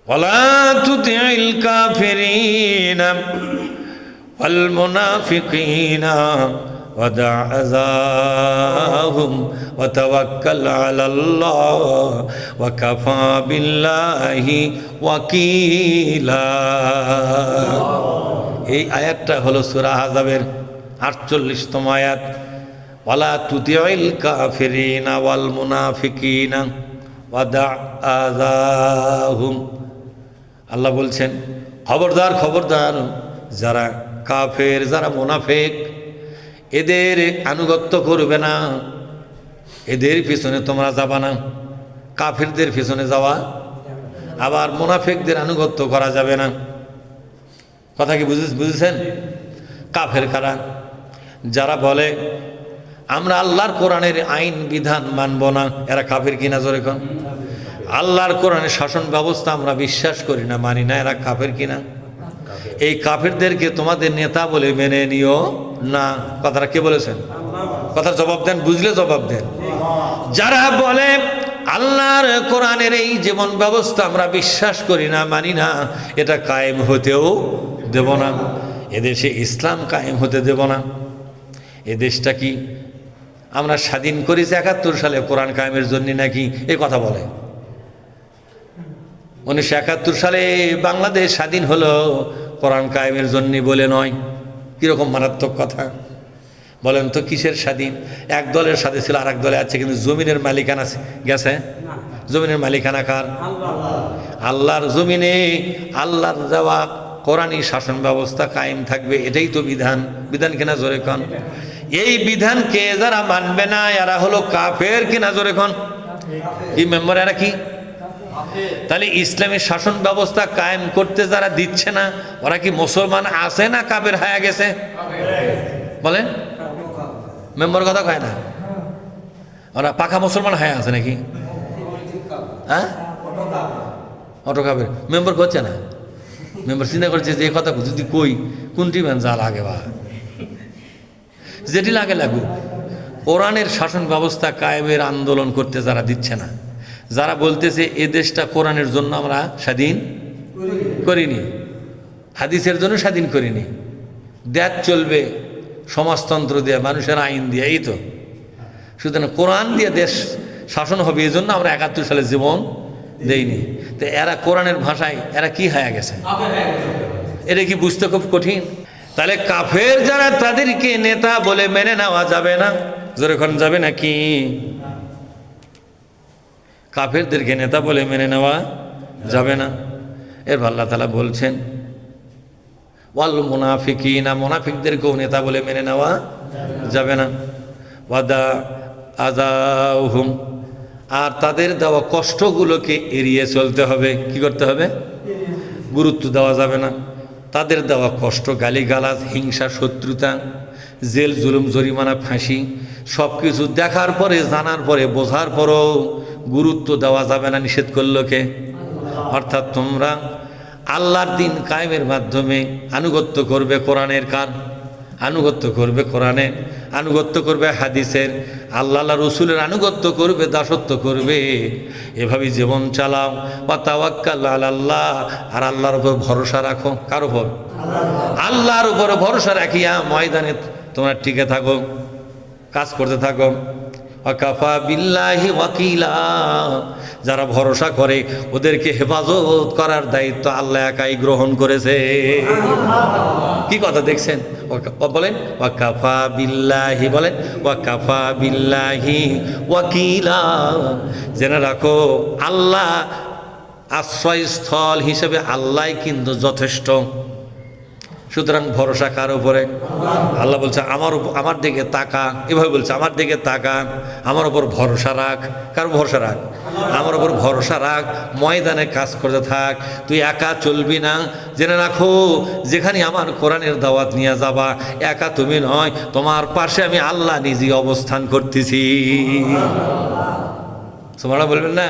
ওয়ালা তুতিল কাফিরিনা ওয়াল মুনাফিকিনা ওয়াদা আযাহুম ওয়া তাওয়াক্কাল আলাল্লাহ ওয়া কাফা বিল্লাহি ওয়াকিলা। এই আয়াতটা হলো সূরা আহজাবের ৪৮তম আয়াত। ওয়ালা তুতিল কাফিরিনা ওয়াল মুনাফিকিনা ওয়াদা আযাহুম। আল্লাহ বলছেন খবরদার খবরদার, যারা কাফের যারা মুনাফিক এদের আনুগত্য করবে না, এদের পিছনে তোমরা যাবা না। কাফেরদের পিছনে যাওয়া আবার মুনাফিকদের আনুগত্য করা যাবে না। কথা কি বুঝেছেন? কাফের কারা? যারা বলে আমরা আল্লাহর কোরআনের আইন বিধান মানব না, এরা কাফের কিনা জোরে কোন? আল্লাহর কোরআনের শাসন ব্যবস্থা আমরা বিশ্বাস করি না, মানি না, এরা কাফের কিনা? এই কাফেরদেরকে তোমাদের নেতা বলে মেনে নিও না। কথাটা কে বলেছেন? কথার জবাব দেন, বুঝলে জবাব দেন। যারা বলে আল্লাহর কোরআনের এই জীবন ব্যবস্থা আমরা বিশ্বাস করি না, মানি না, এটা কায়েম হতেও দেব না, এদেশে ইসলাম কায়েম হতে দেব না। এ দেশটা কি আমরা স্বাধীন করেছি ৭১ সালে কোরআন কায়েমের জন্য নাকি? এ কথা বলে। ১৯৭১ সালে বাংলাদেশ স্বাধীন হলো কোরআন কায়েমের জন্য বলে নয়। কীরকম মারাত্মক কথা বলেন তো? কিসের স্বাধীন? এক দলের সাথে ছিল, আর এক দলে আছে, কিন্তু জমিনের মালিকানা গেছে। জমিনের মালিকানা কার? আল্লাহর জমিনে আল্লাহর দেওয়া কোরআনী শাসন ব্যবস্থা কায়েম থাকবে, এটাই তো বিধান। বিধান কিনা জোরে কন? এই বিধানকে যারা মানবে না এরা হলো কাফের কিনা জোরে কন? এই মেম্বার এরা কি? তাহলে ইসলামী শাসন ব্যবস্থা কায়েম করতে যারা দিচ্ছে না ওরা কি মুসলমান আছে না কাফের হয়ে গেছে? বলেন, মেম্বার কথা কয় না, ওরা পাকা মুসলমান হয়ে আছে নাকি? হ্যাঁ, অটো কাফের মেম্বার করছে না। মেম্বার চিন্তা করছে যে এই কথা যদি কই কোনটি ম্যান যা লাগে বা যেটি লাগে লাগুক, কোরআনের শাসন ব্যবস্থা কায়েমের আন্দোলন করতে যারা দিচ্ছে না, যারা বলতেছে এ দেশটা কোরআনের জন্য আমরা স্বাধীন করিনি, হাদিসের জন্য স্বাধীন করিনি, দেশ চলবে সমাজতন্ত্র দিয়ে, মানুষের আইন দিয়ে, এই তো। সুতরাং কোরআন দিয়ে দেশ শাসন হবে, এই জন্য আমরা ৭১ সালে জীবন দেইনি। তো এরা কোরআনের ভাষায় এরা কি হয়ে গেছে? এটা কি বুঝতে খুব কঠিন? তাহলে কাফের যারা তাদেরকে নেতা বলে মেনে নেওয়া যাবে না। যখন যাবে নাকি? কাফেরদেরকে নেতা বলে মেনে নেওয়া যাবে না। এর আল্লাহ তাআলা বলছেন ওয়াল মুনাফিকিনা, মুনাফিকদেরকেও নেতা বলে মেনে নেওয়া যাবে না। ওয়াদা আযাহুম, আর তাদের দেওয়া কষ্টগুলোকে এড়িয়ে চলতে হবে। কি করতে হবে? গুরুত্ব দেওয়া যাবে না। তাদের দেওয়া কষ্ট, গালিগালাজ, হিংসা, শত্রুতা, জেল, জুলুম, জরিমানা, ফাঁসি সব কিছু দেখার পরে, জানার পরে, বোঝার পরও গুরুত্ব দেওয়া যাবে না। নিষেধ করলো কে? অর্থাৎ তোমরা আল্লাহর দিন কায়েমের মাধ্যমে আনুগত্য করবে কোরআনের। কার আনুগত্য করবে? কোরআনের আনুগত্য করবে, হাদিসের, আল্লাহ রসুলের আনুগত্য করবে, দাসত্ব করবে। এভাবেই জীবন চালাও। ওয়া তাওয়াক্কাল আলাল্লাহ, আর আল্লাহর উপর ভরসা রাখো। কার উপর? আল্লাহর উপর ভরসা রাখিয়া ময়দানে তোমরা টিকে থাকো, কাজ করতে থাকো। ওয়া কাফা বিল্লাহি ওয়াকিলা, যারা ভরসা করে ওদেরকে হেফাজত করার দায়িত্ব আল্লাহ একাই গ্রহণ করেছে। কি কথা দেখছেন? বলেন ওয়া কাফা বিল্লাহি, বলেন ওয়া কাফা বিল্লাহি ওয়াকিলা। জেনে রাখো আল্লাহ আশ্রয়স্থল হিসেবে আল্লাহ কিন্তু যথেষ্ট। সুতরাং ভরসা কার উপরে? আল্লাহ বলছে আমার দিকে তাকা। এভাবে বলছে আমার দিকে তাকা, আমার উপর ভরসা রাখ। কার ভরসা রাখ? আমার উপর ভরসা রাখ, ময়দানে কাজ করতে থাক। তুই একা চলবি না। জেনে রাখো যেখানে আমার কোরআনের দাওয়াত নিয়ে যাবা, একা তুমি নয়, তোমার পাশে আমি আল্লাহ নিজে অবস্থান করতেছি। সুবহানাল্লাহ বলবেন না?